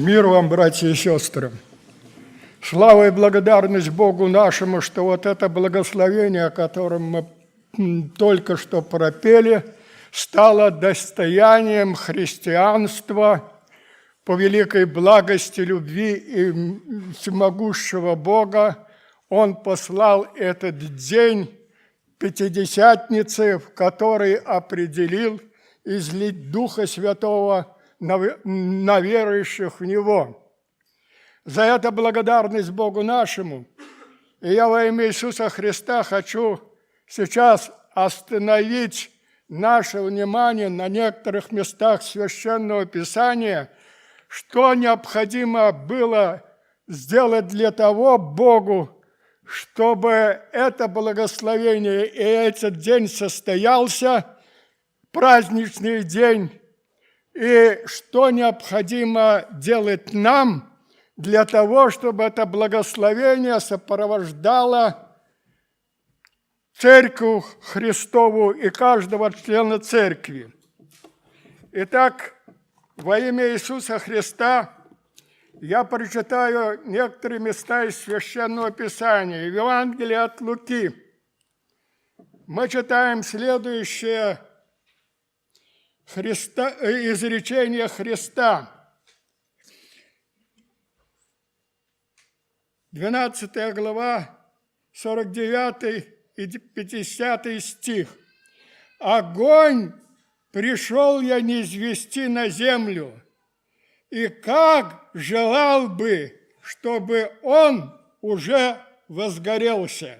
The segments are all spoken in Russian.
Мир вам, братья и сестры! Слава и благодарность Богу нашему, что вот это благословение, о котором мы только что пропели, стало достоянием христианства по великой благости, любви и всемогущего Бога. Он послал этот день Пятидесятницы, в который определил излить Духа Святого на верующих в Него. За это благодарность Богу нашему. И я во имя Иисуса Христа хочу сейчас остановить наше внимание на некоторых местах Священного Писания, что необходимо было сделать для того Богу, чтобы это благословение и этот день состоялся, праздничный день, и что необходимо делать нам для того, чтобы это благословение сопровождало Церковь Христову и каждого члена Церкви. Итак, во имя Иисуса Христа я прочитаю некоторые места из Священного Писания. В Евангелии от Луки мы читаем следующее изречение Христа. 12 глава, 49 и 50 стих. «Огонь пришел я низвести на землю, и как желал бы, чтобы он уже возгорелся.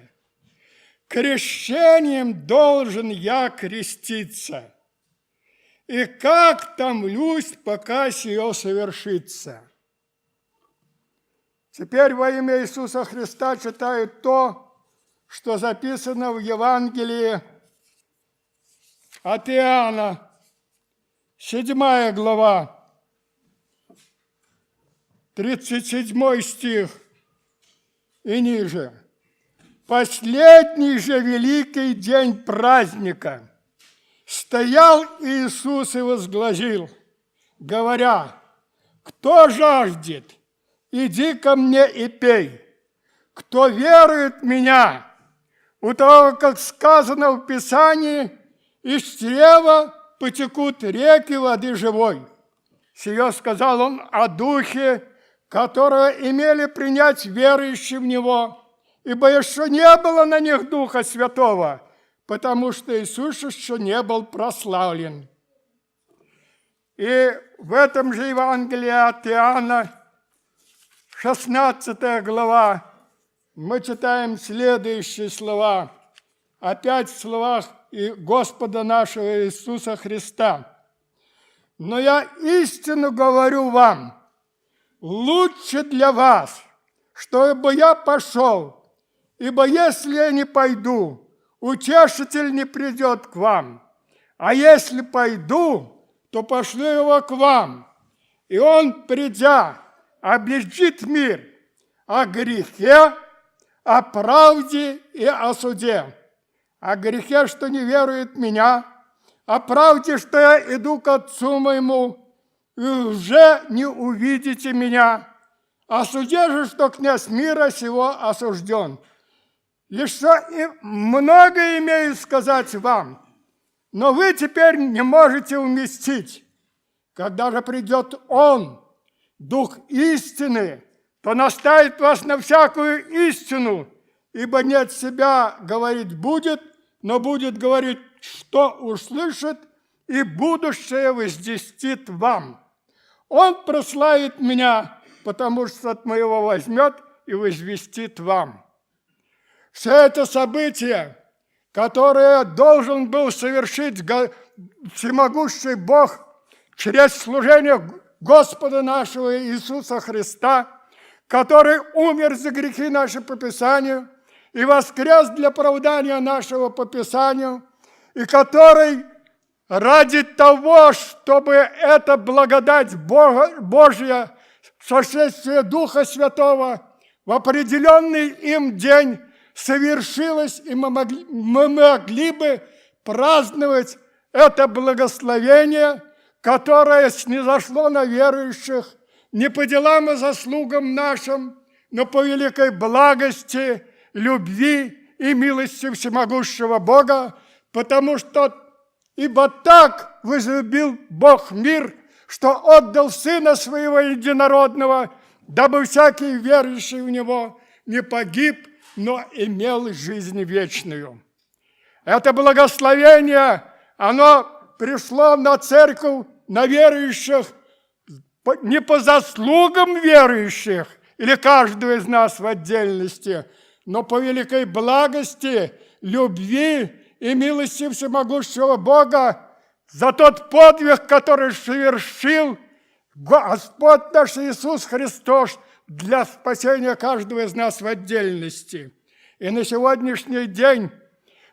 Крещением должен я креститься, и как томлюсь, пока сие совершится». Теперь во имя Иисуса Христа читаю то, что записано в Евангелии от Иоанна, 7 глава, 37 стих и ниже. «Последний же великий день праздника стоял Иисус и возгласил, говоря: кто жаждет, иди ко мне и пей. Кто верует в меня, у того, как сказано в Писании, из чрева потекут реки воды живой». Сие сказал он о Духе, которого имели принять верующие в Него, ибо еще не было на них Духа Святого, потому что Иисус еще не был прославлен. И в этом же Евангелии от Иоанна, 16 глава, мы читаем следующие слова, опять в словах Господа нашего Иисуса Христа. «Но я истину говорю вам, лучше для вас, чтобы я пошел, ибо если я не пойду, утешитель не придет к вам, а если пойду, то пошлю его к вам, и он, придя, обличит мир о грехе, о правде и о суде. О грехе, что не верует в меня, о правде, что я иду к Отцу моему, и уже не увидите меня. О суде же, что князь мира сего осужден. Еще и многое имею сказать вам, но вы теперь не можете уместить. Когда же придет Он, Дух истины, то наставит вас на всякую истину, ибо не от себя говорить будет, но будет говорить, что услышит, и будущее возвестит вам. Он прославит меня, потому что от моего возьмет и возвестит вам». Все это события, которые должен был совершить всемогущий Бог через служение Господа нашего Иисуса Христа, который умер за грехи наши по Писанию и воскрес для оправдания нашего по Писанию, и который ради того, чтобы эта благодать Божья, сошествие Духа Святого в определенный им день совершилось, и мы могли бы праздновать это благословение, которое снизошло на верующих не по делам и заслугам нашим, но по великой благости, любви и милости всемогущего Бога, потому что ибо так возлюбил Бог мир, что отдал Сына Своего Единородного, дабы всякий верующий в Него не погиб, но имел жизнь вечную. Это благословение, оно пришло на церковь, на верующих, не по заслугам верующих или каждого из нас в отдельности, но по великой благости, любви и милости всемогущего Бога за тот подвиг, который совершил Господь наш Иисус Христос для спасения каждого из нас в отдельности. И на сегодняшний день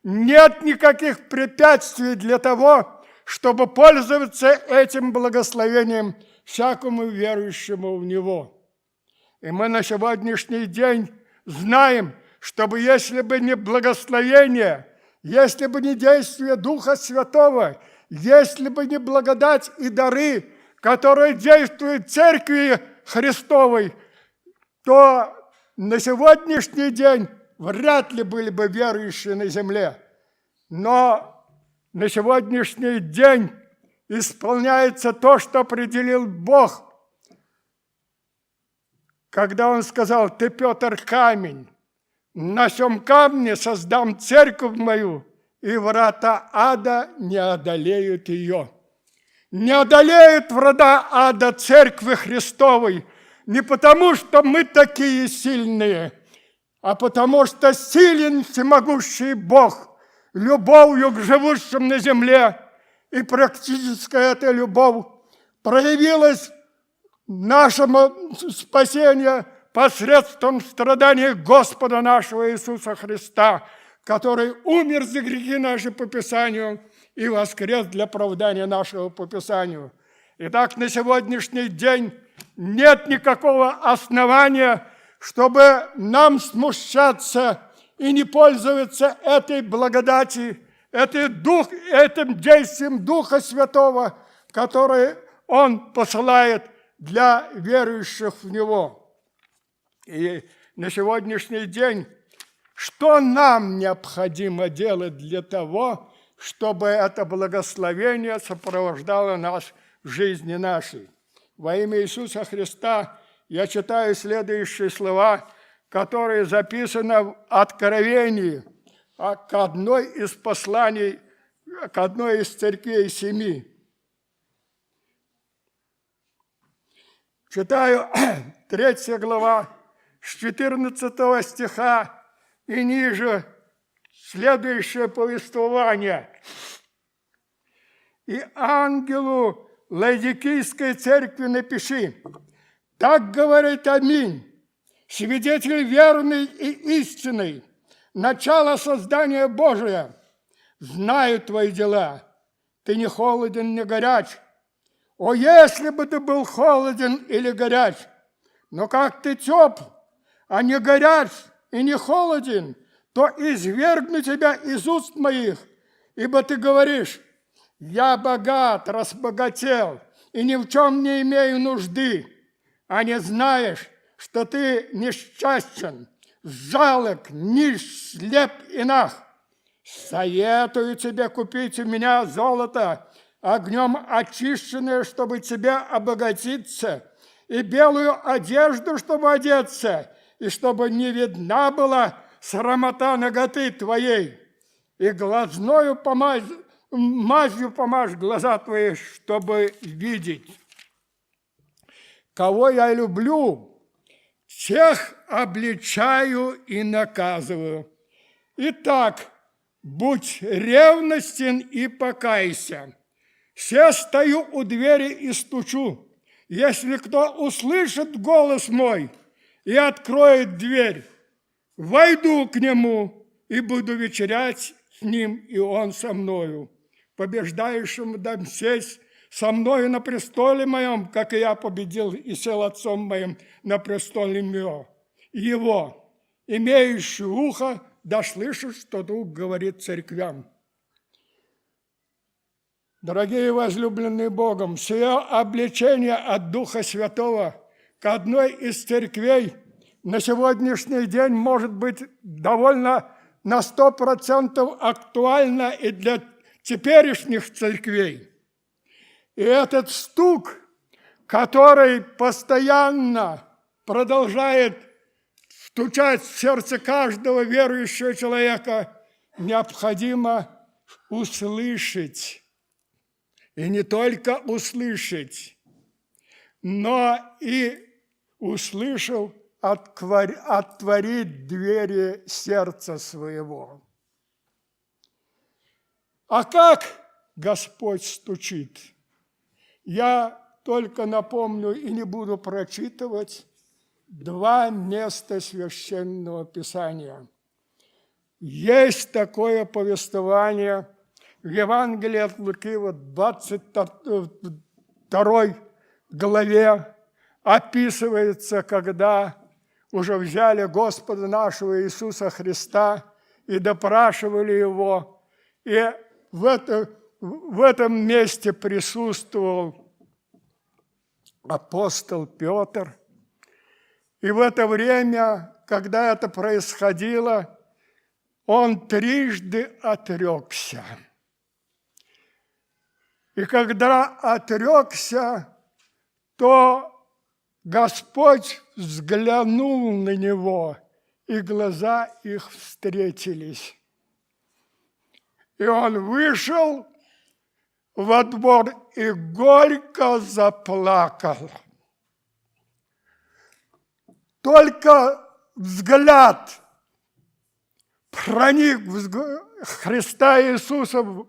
нет никаких препятствий для того, чтобы пользоваться этим благословением всякому верующему в Него. И мы на сегодняшний день знаем, чтобы если бы не благословение, если бы не действие Духа Святого, если бы не благодать и дары, которые действуют в Церкви Христовой, то на сегодняшний день вряд ли были бы верующие на земле. Но на сегодняшний день исполняется то, что определил Бог, когда Он сказал: «Ты, Петр, камень, на сем камне создам церковь мою, и врата ада не одолеют ее». Не одолеют врата ада Церкви Христовой не потому, что мы такие сильные, а потому что силен всемогущий Бог любовью к живущим на земле. И практическая эта любовь проявилась в нашем спасении посредством страданий Господа нашего Иисуса Христа, который умер за грехи наши по Писанию и воскрес для оправдания нашего по Писанию. Итак, на сегодняшний день нет никакого основания, чтобы нам смущаться и не пользоваться этой благодати, этим действием Духа Святого, который Он посылает для верующих в Него. И на сегодняшний день что нам необходимо делать для того, чтобы это благословение сопровождало нас в жизни нашей? Во имя Иисуса Христа я читаю следующие слова, которые записаны в Откровении к одной из посланий, к одной из церквей 7. Читаю 3 глава, с 14 стиха и ниже следующее повествование. «И ангелу Лаодикийской церкви напиши: так говорит Аминь, свидетель верный и истинный, начало создания Божия. Знаю твои дела, ты не холоден, не горяч. О, если бы ты был холоден или горяч! Но как ты тепл, а не горяч и не холоден, то извергну тебя из уст моих, ибо ты говоришь: я богат, разбогател, и ни в чем не имею нужды, а не знаешь, что ты несчастен, жалок, нищ, слеп и наг. Советую тебе купить у меня золото, огнем очищенное, чтобы тебя обогатиться, и белую одежду, чтобы одеться, и чтобы не видна была срамота наготы твоей, и глазною мазью помажь глаза твои, чтобы видеть. Кого я люблю, тех обличаю и наказываю. Итак, будь ревностен и покайся. Се стою у двери и стучу. Если кто услышит голос мой и откроет дверь, войду к нему и буду вечерять с ним, и он со мною. Побеждающему дам сесть со мною на престоле моем, как и я победил и сел отцом моим на престоле его. Имеющий ухо да слышит, что Дух говорит церквям». Дорогие возлюбленные Богом, сие обличение от Духа Святого к одной из церквей на сегодняшний день может быть довольно на 100% актуальна и для теперешних церквей. И этот стук, который постоянно продолжает стучать в сердце каждого верующего человека, необходимо услышать. И не только услышать, но и, услышав, отворить двери сердца своего. А как Господь стучит? Я только напомню и не буду прочитывать два места Священного Писания. Есть такое повествование в Евангелии от Луки, 22 главе, описывается, когда уже взяли Господа нашего Иисуса Христа и допрашивали Его. И в этом месте присутствовал апостол Петр. И в это время, когда это происходило, он трижды отрекся. И когда отрекся, то Господь взглянул на него, и глаза их встретились. И он вышел во двор и горько заплакал. Только взгляд проник Христа Иисуса в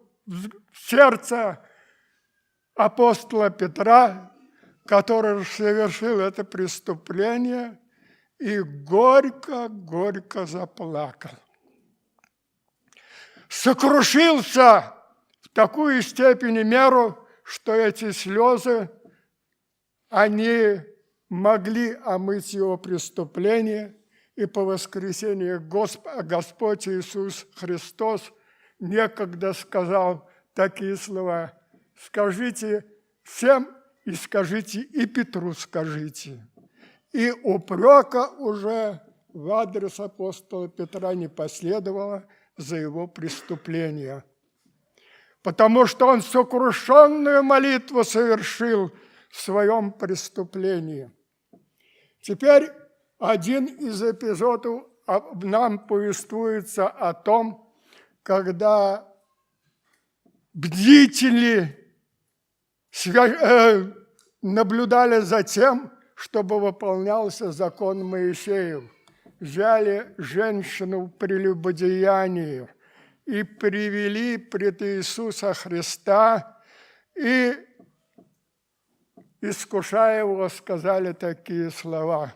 сердце апостола Петра, который совершил это преступление, и горько-горько заплакал. Сокрушился в такую степень и меру, что эти слезы, они могли омыть его преступление, и по воскресении Господь Иисус Христос некогда сказал такие слова: «Скажите всем, и скажите, и Петру скажите». И упрека уже в адрес апостола Петра не последовало за его преступление, потому что он сокрушенную молитву совершил в своем преступлении. Теперь один из эпизодов нам повествуется о том, когда бдители наблюдали за тем, чтобы выполнялся закон Моисеев. Взяли женщину в прелюбодеянии и привели пред Иисуса Христа, и, искушая его, сказали такие слова: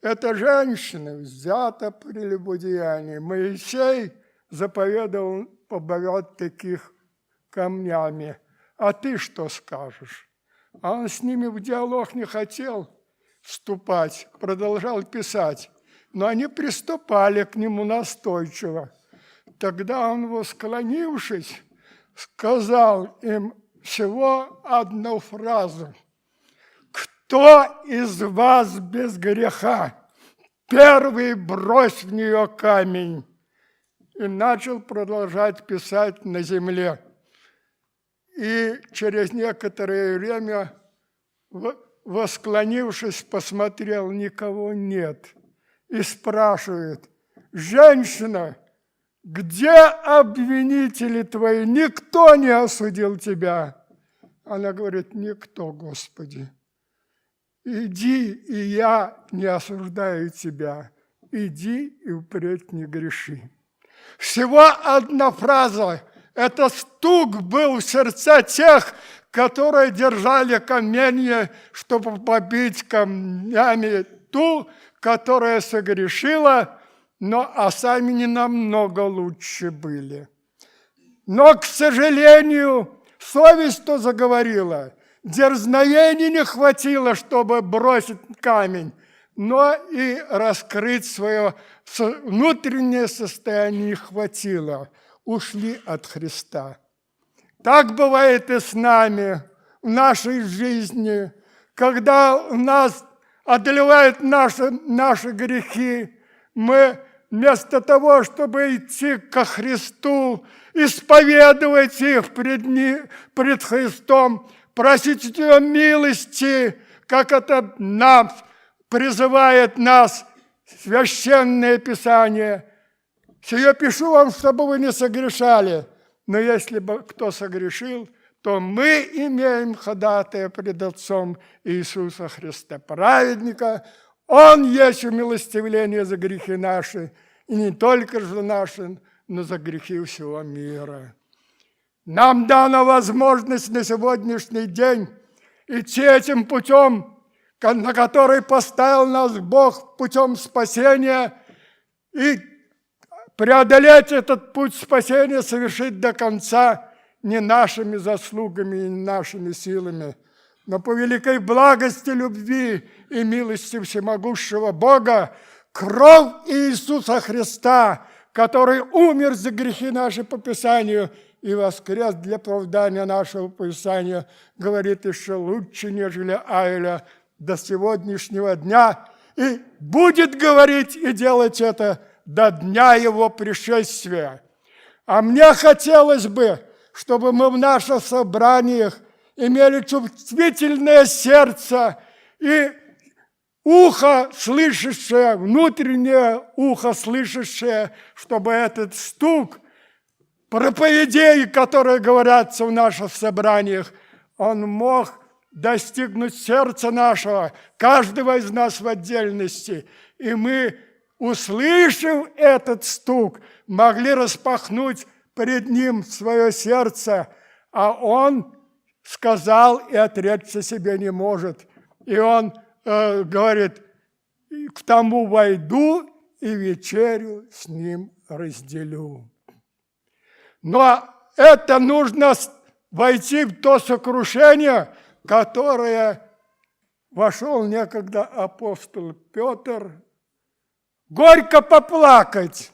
«Эта женщина взята в прелюбодеянии. Моисей заповедовал побороть таких камнями. А ты что скажешь?» А он с ними в диалог не хотел вступать, продолжал писать. Но они приступали к нему настойчиво. Тогда он, восклонившись, сказал им всего одну фразу: «Кто из вас без греха? Первый брось в нее камень». И начал продолжать писать на земле. И через некоторое время, восклонившись, посмотрел, никого нет. И спрашивает: «Женщина, где обвинители твои? Никто не осудил тебя?» Она говорит: «Никто, Господи. Иди, и я не осуждаю тебя. Иди и впредь не греши». Всего одна фраза. Это стук был в сердца тех, которые держали каменья, чтобы побить камнями ту, которая согрешила, а сами не намного лучше были. Но, к сожалению, совесть-то заговорила. Дерзновения не хватило, чтобы бросить камень, но и раскрыть свое внутреннее состояние не хватило. Ушли от Христа. Так бывает и с нами в нашей жизни, когда у нас одолевает наши грехи, мы вместо того, чтобы идти ко Христу, исповедовать их пред Христом, просить Его милости, как это призывает нас Священное Писание. «Сие пишу вам, чтобы вы не согрешали, но если бы кто согрешил, то мы имеем ходатая пред Отцом Иисуса Христа, праведника. Он есть умилостивление за грехи наши, и не только же наши, но за грехи всего мира». Нам дана возможность на сегодняшний день идти этим путем, на который поставил нас Бог путем спасения, и преодолеть этот путь спасения, совершить до конца не нашими заслугами и не нашими силами, но по великой благости, любви и милости всемогущего Бога, кровь Иисуса Христа, который умер за грехи наши по Писанию и воскрес для оправдания нашего по Писанию, говорит еще лучше, нежели Авеля до сегодняшнего дня, и будет говорить и делать это до дня Его пришествия. А мне хотелось бы, чтобы мы в наших собраниях имели чувствительное сердце и ухо слышащее, внутреннее ухо слышащее, чтобы этот стук проповедей, которые говорятся в наших собраниях, он мог достигнуть сердца нашего, каждого из нас в отдельности. И мы, услышав этот стук, могли распахнуть пред Ним свое сердце, а Он сказал и отречься себе не может. И Он говорит: «К тому войду и вечерю с Ним разделю». Но это нужно войти в то сокрушение, которое вошел некогда апостол Петр, горько поплакать.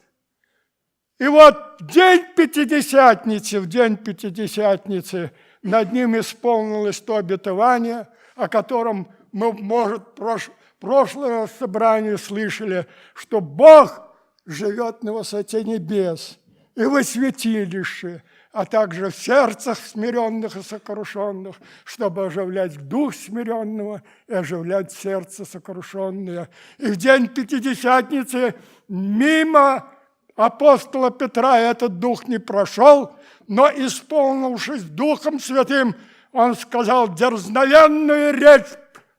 И вот в день Пятидесятницы над ним исполнилось то обетование, о котором мы, может, в прошлое собрание слышали, что Бог живет на высоте небес и во святилище, а также в сердцах смиренных и сокрушенных, чтобы оживлять дух смиренного и оживлять сердце сокрушенное. И в день Пятидесятницы мимо апостола Петра этот дух не прошел, но, исполнившись Духом Святым, он сказал дерзновенную речь,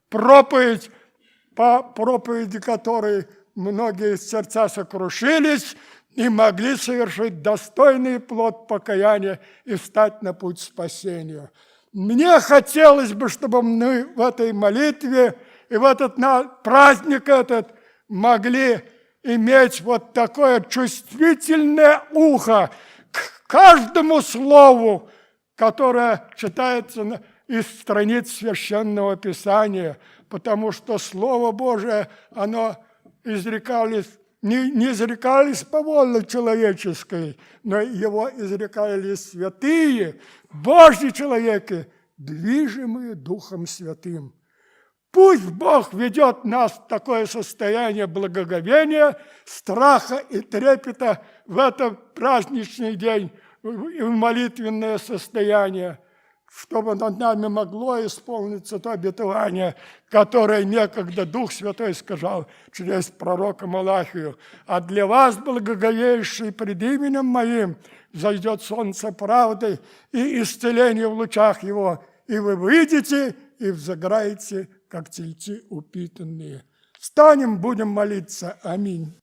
проповедь, по проповеди которой многие сердца сокрушились и могли совершить достойный плод покаяния и встать на путь спасения. Мне хотелось бы, чтобы мы в этой молитве и в этот праздник этот могли иметь вот такое чувствительное ухо к каждому слову, которое читается из страниц Священного Писания, потому что Слово Божие, оно не изрекались по воле человеческой, но его изрекали святые, Божьи человеки, движимые Духом Святым. Пусть Бог ведет нас в такое состояние благоговения, страха и трепета в этот праздничный день, и в молитвенное состояние, чтобы над нами могло исполниться то обетование, которое некогда Дух Святой сказал через пророка Малахию: «А для вас, благоговеющие пред именем Моим, зайдет солнце правды и исцеление в лучах его, и вы выйдете и взыграете, как тельцы упитанные». Встанем, будем молиться. Аминь.